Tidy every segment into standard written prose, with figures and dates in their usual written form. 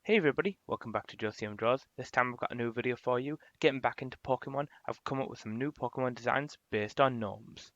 Hey everybody, welcome back to JOECMDRAWZ. This time I've got a new video for you. Getting back into Pokemon, I've come up with some new Pokemon designs based on gnomes.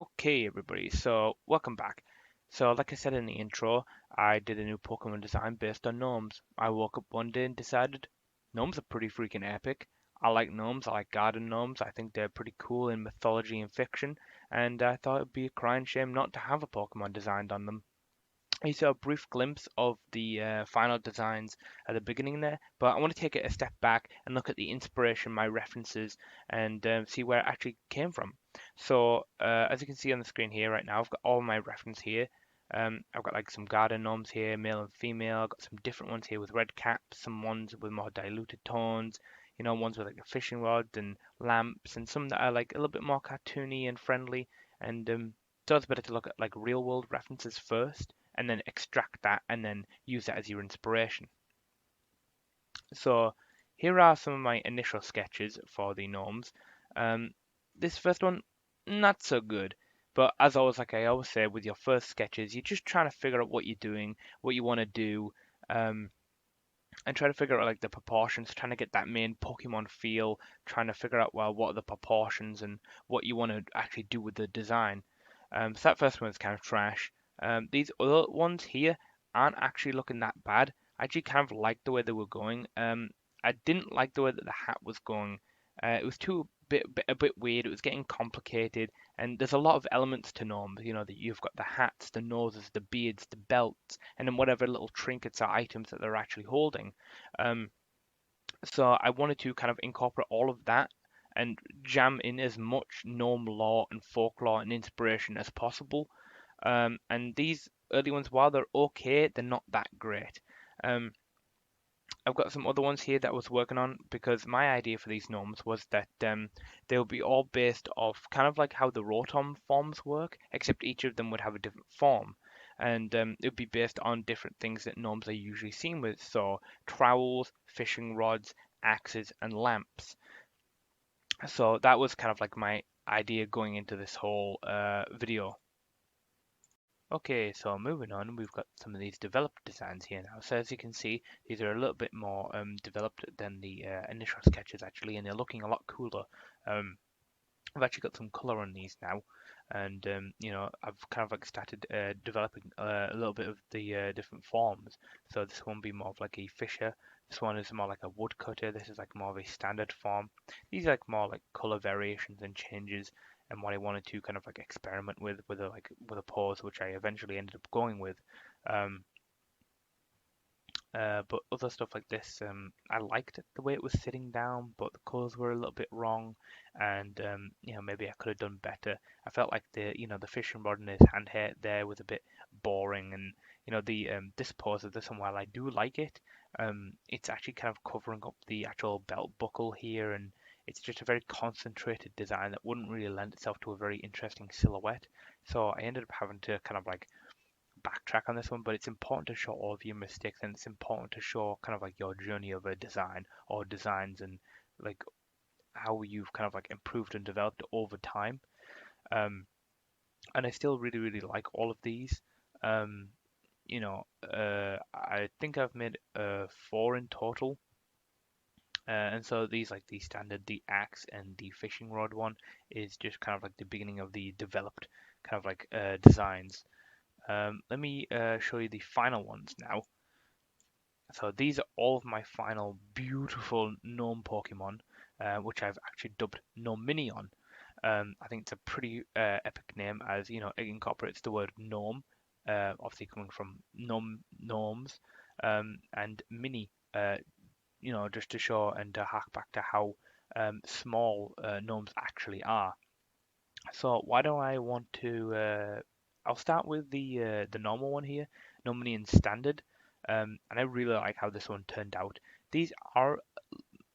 Okay everybody, so welcome back. So like I said in the intro, I did a new Pokemon design based on gnomes. I woke up one day and decided gnomes are pretty freaking epic. I like gnomes, I like garden gnomes, I think they're pretty cool in mythology and fiction, and I thought it'd be a crying shame not to have a Pokemon designed on them. You saw a brief glimpse of the final designs at the beginning there, but I want to take it a step back and look at the inspiration, my references, and see where it actually came from. So, as you can see on the screen here right now, I've got all my reference here. I've got like some garden gnomes here, male and female. I've got some different ones here with red caps, some ones with more diluted tones, ones with like the fishing rods and lamps, and some that are like a little bit more cartoony and friendly. And so it's better to look at like real world references first and then extract that and then use that as your inspiration. So here are some of my initial sketches for the gnomes. This first one, not so good. But as always, like I always say, with your first sketches, you're just trying to figure out what you're doing, what you want to do, um, and try to figure out like the proportions, trying to get that main Pokemon feel, trying to figure out well what are the proportions and what you want to actually do with the design. So that first one is kind of trash. These other ones here aren't actually looking that bad. I actually kind of liked the way they were going. I didn't like the way that the hat was going. It was a bit weird. It was getting complicated, and there's a lot of elements to gnomes. That you've got the hats, the noses, the beards, the belts, and then whatever little trinkets or items that they're actually holding. Um, so I wanted to kind of incorporate all of that and jam in as much gnome lore and folklore and inspiration as possible. And these early ones, while they're okay, they're not that great. Um, I've got some other ones here that I was working on because my idea for these gnomes was that they'll be all based off kind of like how the Rotom forms work, except each of them would have a different form. And it would be based on different things that gnomes are usually seen with, so trowels, fishing rods, axes, and lamps. So that was kind of like my idea going into this whole video. Okay, so moving on, we've got some of these developed designs here now. So as you can see, these are a little bit more developed than the initial sketches actually, and they're looking a lot cooler. Um, I've actually got some color on these now, and I've kind of like started developing a little bit of the different forms. So this one be more of like a fisher. This one is more like a woodcutter. This is like more of a standard form. These are like more like color variations and changes, and what I wanted to kind of like experiment with a pose, which I eventually ended up going with. Um, but other stuff like this, I liked it the way it was sitting down, but the colors were a little bit wrong, and maybe I could have done better. I felt like the fishing rod in his hand here there was a bit boring, and the this pose of this one, while I do like it, it's actually kind of covering up the actual belt buckle here, and it's just a very concentrated design that wouldn't really lend itself to a very interesting silhouette. So I ended up having to kind of like backtrack on this one, but it's important to show all of your mistakes and it's important to show kind of like your journey of a design or designs and like how you've kind of like improved and developed over time. Um, and I still really, really like all of these. Um, I think I've made four in total. And so these like the standard, the axe and the fishing rod one is just kind of like the beginning of the developed kind of like designs. Let me show you the final ones now. So these are all of my final beautiful gnome Pokemon, which I've actually dubbed Gnominion. I think it's a pretty epic name as it incorporates the word gnome, obviously coming from gnomes, and mini, just to show and to hark back to how small gnomes actually are. So why do I want to? I'll start with the normal one here, Nominian Standard, and I really like how this one turned out. These are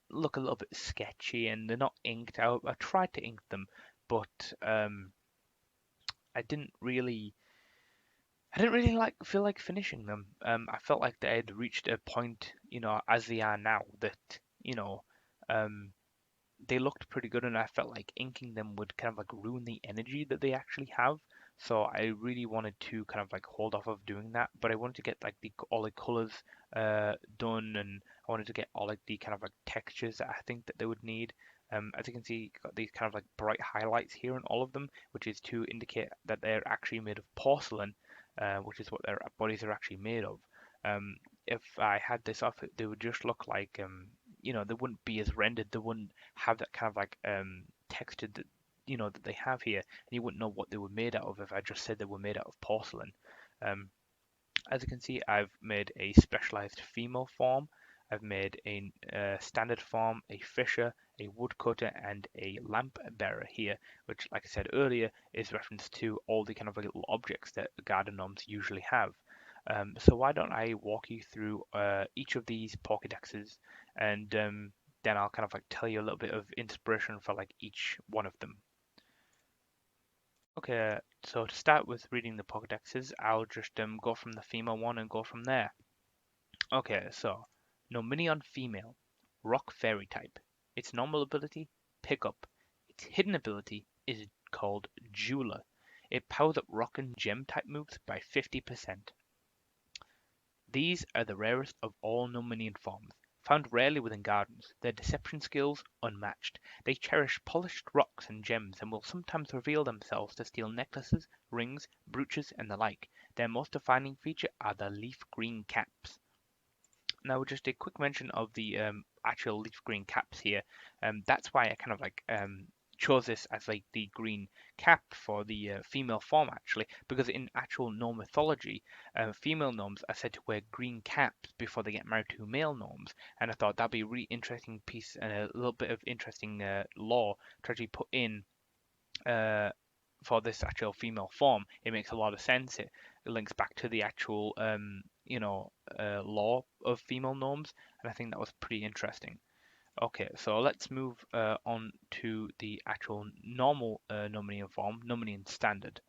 look a little bit sketchy and they're not inked. I tried to ink them, but I didn't really. I didn't really like feel like finishing them. I felt like they had reached a point, as they are now, that um, they looked pretty good, and I felt like inking them would kind of like ruin the energy that they actually have. So I really wanted to kind of like hold off of doing that, but I wanted to get like the all the colors done, and I wanted to get all like the kind of like textures that I think that they would need. As you can see, you've got these kind of like bright highlights here on all of them, which is to indicate that they're actually made of porcelain, which is what their bodies are actually made of. Um, if I had this off, they would just look like they wouldn't be as rendered. They wouldn't have that kind of like texture that that they have here, and you wouldn't know what they were made out of if I just said they were made out of porcelain. Um, as you can see, I've made a specialized female form. I've made a standard form, a fisher, a woodcutter, and a lamp bearer here, which, like I said earlier, is reference to all the kind of like little objects that garden gnomes usually have. So why don't I walk you through each of these Pokédexes, and then I'll kind of like tell you a little bit of inspiration for like each one of them. Okay, so to start with reading the Pokédexes, I'll just go from the female one and go from there. Okay, so Gnominion female, rock fairy type. Its normal ability, pick up. Its hidden ability is called Jeweler. It powers up rock and gem type moves by 50%. These are the rarest of all Gnominion forms, found rarely within gardens, their deception skills unmatched. They cherish polished rocks and gems and will sometimes reveal themselves to steal necklaces, rings, brooches, and the like. Their most defining feature are the leaf green caps. Now, just a quick mention of the actual leaf green caps here. That's why I kind of like chose this as like the green cap for the female form actually, because in actual gnome mythology, female gnomes are said to wear green caps before they get married to male gnomes, and I thought that'd be a really interesting piece and a little bit of interesting lore to actually put in uh, for this actual female form. It makes a lot of sense. It links back to the actual, lore of female gnomes, and I think that was pretty interesting. Okay, so let's move on to the actual normal Gnominian form, Gnominian Standard.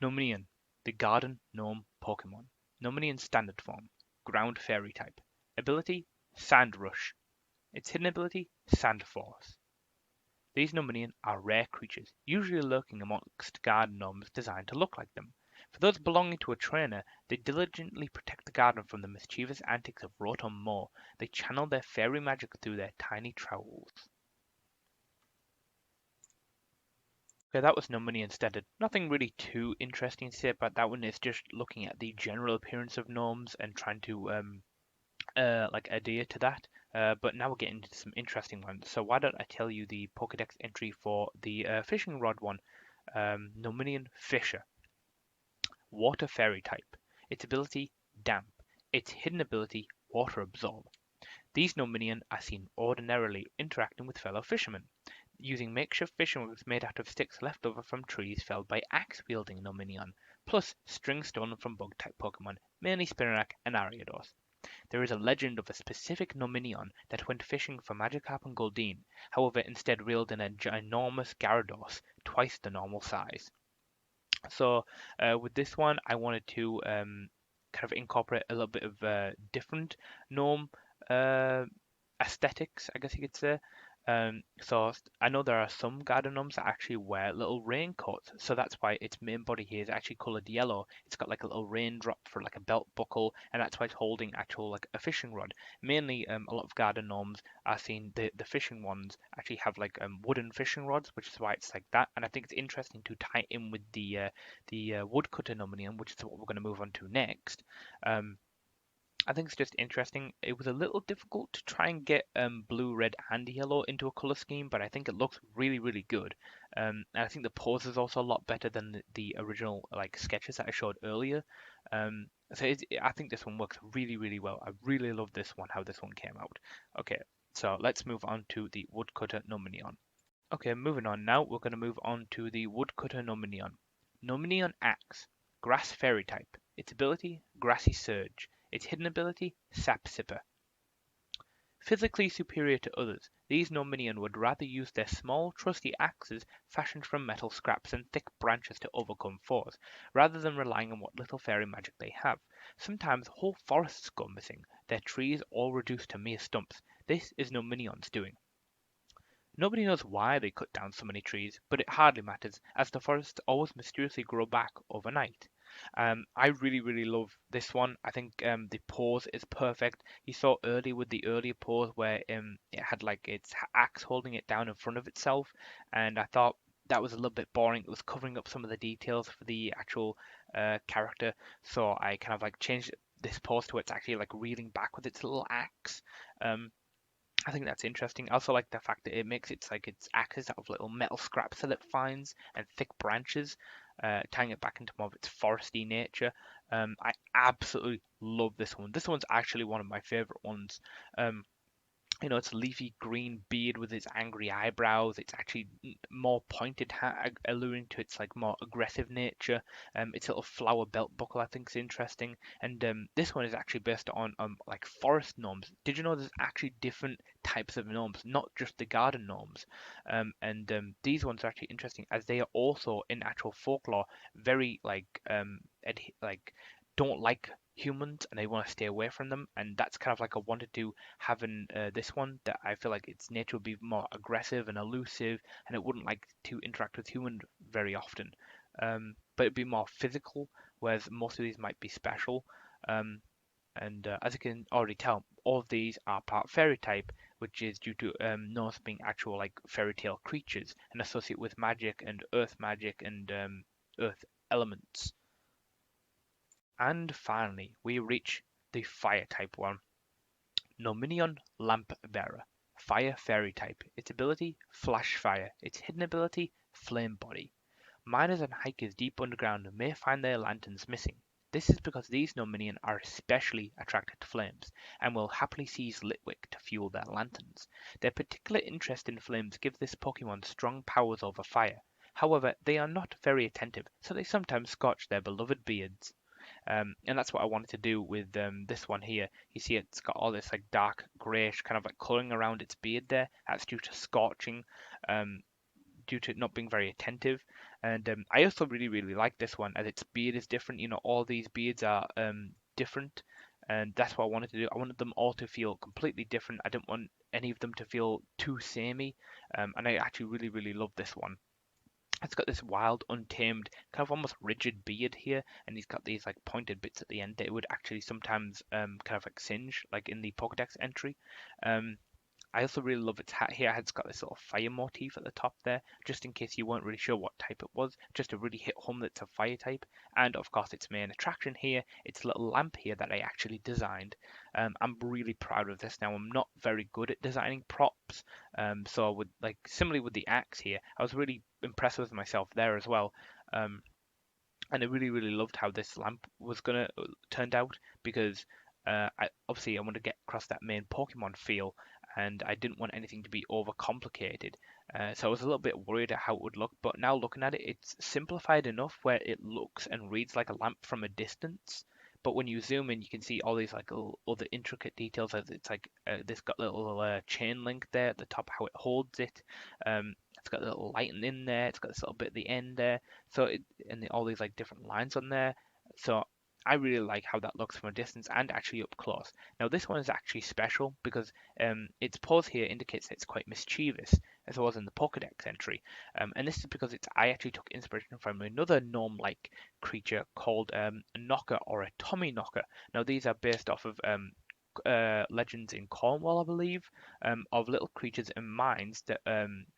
Gnominian, the Garden Gnome Pokémon. Gnominian Standard form, Ground Fairy type. Ability, Sand Rush. Its hidden ability, Sand Force. These Gnominion are rare creatures, usually lurking amongst garden gnomes designed to look like them. For those belonging to a trainer, they diligently protect the garden from the mischievous antics of Rotom Moor. They channel their fairy magic through their tiny trowels. Okay, that was Gnominion Standard. Nothing really too interesting to say about that one. It's just looking at the general appearance of gnomes and trying to like adhere to that. But now we're getting into some interesting ones. So why don't I tell you the Pokédex entry for the fishing rod one? Gnominion Fisher, Water Fairy type. Its ability, Damp. Its hidden ability, Water Absorb. These Gnominion are seen ordinarily interacting with fellow fishermen, using makeshift fishing rods made out of sticks left over from trees felled by axe-wielding Gnominion, plus string stolen from bug-type Pokémon, mainly Spinarak and Ariados. There is a legend of a specific Gnominion that went fishing for Magikarp and Goldeen, however instead reeled in a ginormous Gyarados, twice the normal size. So with this one, I wanted to kind of incorporate a little bit of different gnome uh, aesthetics, I guess you could say. So I know there are some garden gnomes that actually wear little raincoats, so that's why its main body here is actually colored yellow. It's got like a little raindrop for like a belt buckle, and that's why it's holding actual like a fishing rod. Mainly, a lot of garden gnomes are seen the fishing ones actually have like wooden fishing rods, which is why it's like that. And I think it's interesting to tie in with the woodcutter Gnominion, which is what we're going to move on to next. Um, I think it's just interesting. It was a little difficult to try and get blue, red, and yellow into a color scheme, but I think it looks really, really good. And I think the pose is also a lot better than the original like sketches that I showed earlier. I think this one works really, really well. I really love this one, how this one came out. Okay, so let's move on to the Woodcutter Gnominion. Okay, moving on now, we're going to move on to the Woodcutter Gnominion. Gnominion Axe, Grass Fairy type. Its ability, Grassy Surge. Its hidden ability, Sap Sipper. Physically superior to others, these Gnominion would rather use their small, trusty axes fashioned from metal scraps and thick branches to overcome foes, rather than relying on what little fairy magic they have. Sometimes whole forests go missing, their trees all reduced to mere stumps. This is Gnominion's doing. Nobody knows why they cut down so many trees, but it hardly matters, as the forests always mysteriously grow back overnight. I really, really love this one. I think the pose is perfect. You saw earlier with the earlier pose where it had like its axe holding it down in front of itself, and I thought that was a little bit boring. It was covering up some of the details for the actual character, so I kind of like changed this pose to where it's actually like reeling back with its little axe. Um, I think that's interesting. I also like the fact that it makes its axes out of little metal scraps that it finds and thick branches, tying it back into more of its foresty nature. I absolutely love this one. This one's actually one of my favorite ones. Um, its leafy green beard with its angry eyebrows. It's actually more pointed, alluding to its like more aggressive nature. Its little flower belt buckle I think is interesting, and this one is actually based on like forest gnomes. Did you know there's actually different types of gnomes, not just the garden gnomes? And these ones are actually interesting as they are also in actual folklore very like don't like humans and they want to stay away from them, and that's kind of like I wanted to having this one that I feel like its nature would be more aggressive and elusive, and it wouldn't like to interact with humans very often. But it'd be more physical, whereas most of these might be special. Um, and as you can already tell, all of these are part fairy type, which is due to gnomes being actual like fairy tale creatures and associate with magic and earth elements. And finally, we reach the fire type one. Gnominion Lampbearer. Fire fairy type. Its ability, Flash Fire. Its hidden ability, Flame Body. Miners and hikers deep underground may find their lanterns missing. This is because these Gnominion are especially attracted to flames, and will happily seize Litwick to fuel their lanterns. Their particular interest in flames gives this Pokemon strong powers over fire. However, they are not very attentive, so they sometimes scorch their beloved beards. And that's what I wanted to do with this one here. You see it's got all this like dark greyish kind of like colouring around its beard there. That's due to scorching, um, due to it not being very attentive. And I also really, really like this one as its beard is different. All these beards are different. And that's what I wanted to do. I wanted them all to feel completely different. I didn't want any of them to feel too samey. And I actually really, really love this one. It's got this wild, untamed, kind of almost rigid beard here, and he's got these like pointed bits at the end that would actually sometimes kind of like singe, like in the Pokedex entry. Um, I also really love its hat here. It's got this little fire motif at the top there, just in case you weren't really sure what type it was, just to really hit home that it's a fire type. And of course, its main attraction here, its little lamp here that I actually designed. I'm really proud of this now. I'm not very good at designing props, so I would like similarly with the axe here, I was really impressed with myself there as well. Um, and I really, really loved how this lamp was gonna turned out because obviously I want to get across that main Pokemon feel, and I didn't want anything to be overcomplicated. So I was a little bit worried at how it would look, but now looking at it, it's simplified enough where it looks and reads like a lamp from a distance. But when you zoom in, you can see all these like little other intricate details. As it's like this got little chain link there at the top, how it holds it. It's got a little lighting in there. It's got this little bit at the end there. So all these like different lines on there. So I really like how that looks from a distance and actually up close. Now this one is actually special because its pose here indicates that it's quite mischievous, as it was in the Pokedex entry. And this is because I actually took inspiration from another gnome-like creature called a knocker or a Tommy knocker. Now these are based off of legends in Cornwall, I believe, of little creatures in mines that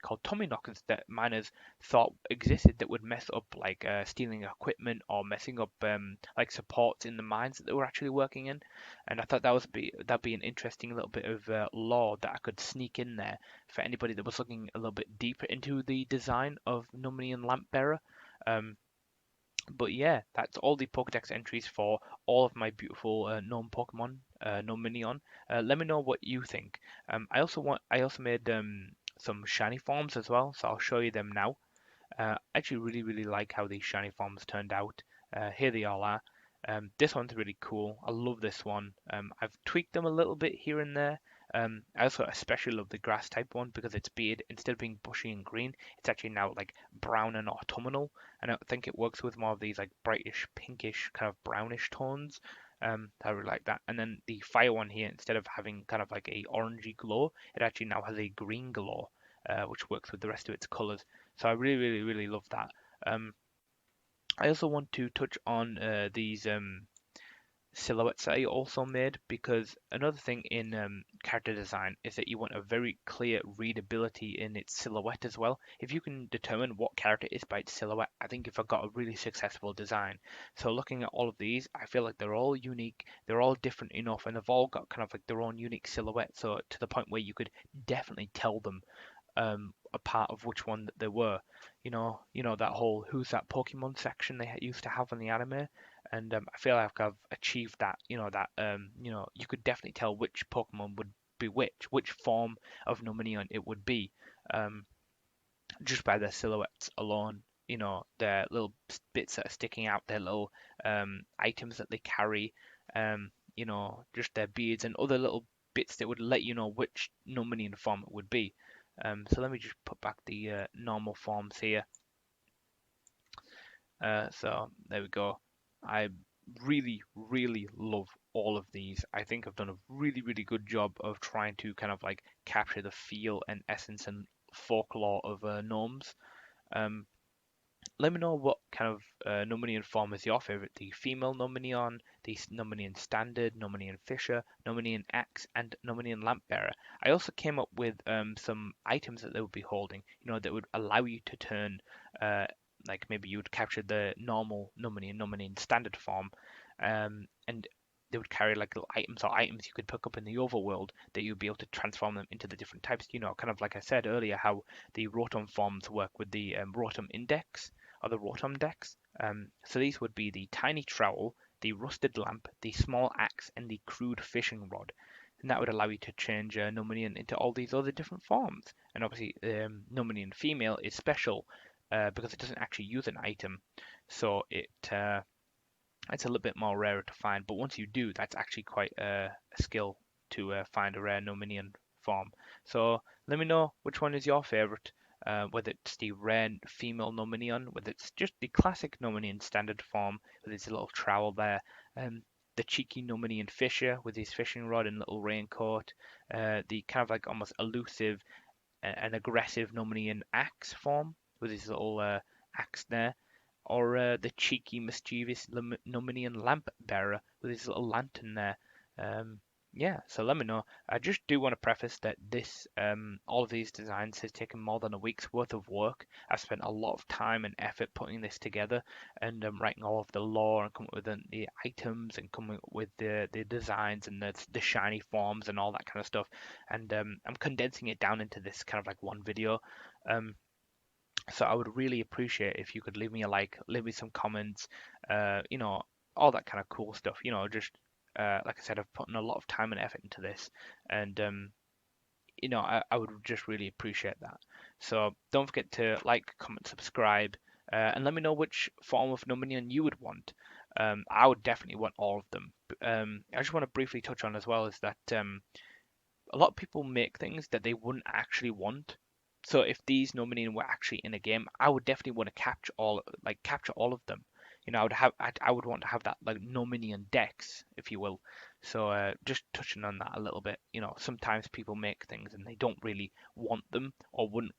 called Tommyknockers that miners thought existed that would mess up like stealing equipment or messing up like supports in the mines that they were actually working in. And I thought that'd be an interesting little bit of lore that I could sneak in there for anybody that was looking a little bit deeper into the design of Numenian Lampbearer. Um, but yeah, that's all the Pokedex entries for all of my beautiful gnome Pokemon, gnome Minion. Let me know what you think. I also made some shiny forms as well, so I'll show you them now. I actually really, really like how these shiny forms turned out. Here they all are. This one's really cool. I love this one. I've tweaked them a little bit here and there. I also especially love the grass type one because its beard, instead of being bushy and green, it's actually now like brown and autumnal. And I think it works with more of these like brightish, pinkish, kind of brownish tones. I really like that. And then the fire one here, instead of having kind of like a orangey glow, it actually now has a green glow. which works with the rest of its colors. So I really love that. Um, I also want to touch on these silhouettes that I also made, because another thing in character design is that you want a very clear readability in its silhouette as well. If you can determine what character is by its silhouette, I think you've got a really successful design. So looking at all of these, I feel like they're all unique, they're all different enough, and they've all got kind of like their own unique silhouette. So to the point where you could definitely tell them a part of which one that they were. That whole "Who's that Pokemon" section they used to have on the anime, and I feel like I've achieved that. You could definitely tell which Pokemon would be which form of Gnomonion it would be, um, just by their silhouettes alone. Their little bits that are sticking out, their little items that they carry, just their beards and other little bits that would let you know which Gnomonian form it would be. So let me just put back the normal forms here. So there we go. I really love all of these. I think I've done a really good job of trying to kind of like capture the feel and essence and folklore of gnomes. Um, Let me know what kind of Gnomonian form is your favorite. The female Gnomonion, the Gnomonian Standard, Gnomonian Fisher, Gnomonian Axe, and Gnomonian Lampbearer. I also came up with some items that they would be holding, that would allow you to turn, like maybe you would capture the normal Gnomonian Standard form, and they would carry like little items or items you could pick up in the overworld that you'd be able to transform them into the different types. Kind of like I said earlier, how the Rotom forms work with the Rotom Index or the Rotom Dex. So these would be the tiny trowel, the rusted lamp, the small axe, and the crude fishing rod. And that would allow you to change Numenian into all these other different forms. And obviously, Numenian female is special because it doesn't actually use an item, so it's a little bit more rarer to find. But once you do, that's actually quite a skill to find a rare Numenian form. So let me know which one is your favorite. Whether it's the rare female Numenion, whether it's just the classic Numenian standard form with his little trowel there, the cheeky Numenian Fisher with his fishing rod and little raincoat, the kind of like almost elusive and aggressive Numenian Axe form with his little axe there, or the cheeky, mischievous Numenian Lamp Bearer with his little lantern there. Yeah, so let me know. I just do want to preface that all of these designs has taken more than a week's worth of work. I've spent a lot of time and effort putting this together and writing all of the lore and coming up with the items and coming up with the designs and the shiny forms and all that kind of stuff. And I'm condensing it down into this kind of like one video. Um, so I would really appreciate if you could leave me a like, leave me some comments, all that kind of cool stuff. Just like I said, I've put in a lot of time and effort into this, and I would just really appreciate that. So don't forget to like, comment, subscribe, and let me know which form of Numenian you would want. I would definitely want all of them. I just want to briefly touch on as well is that a lot of people make things that they wouldn't actually want. So if these Nominion were actually in a game, I would definitely want to capture all of them. I would want to have that like Nominion Dex, if you will. So just touching on that a little bit, sometimes people make things and they don't really want them or wouldn't,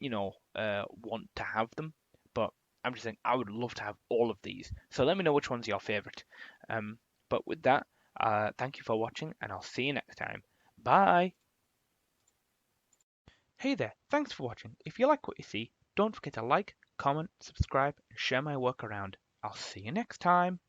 want to have them. But I'm just saying I would love to have all of these. So let me know which one's your favorite. But with that, thank you for watching, and I'll see you next time. Bye! Hey there, thanks for watching. If you like what you see, don't forget to like, comment, subscribe, and share my work around. I'll see you next time.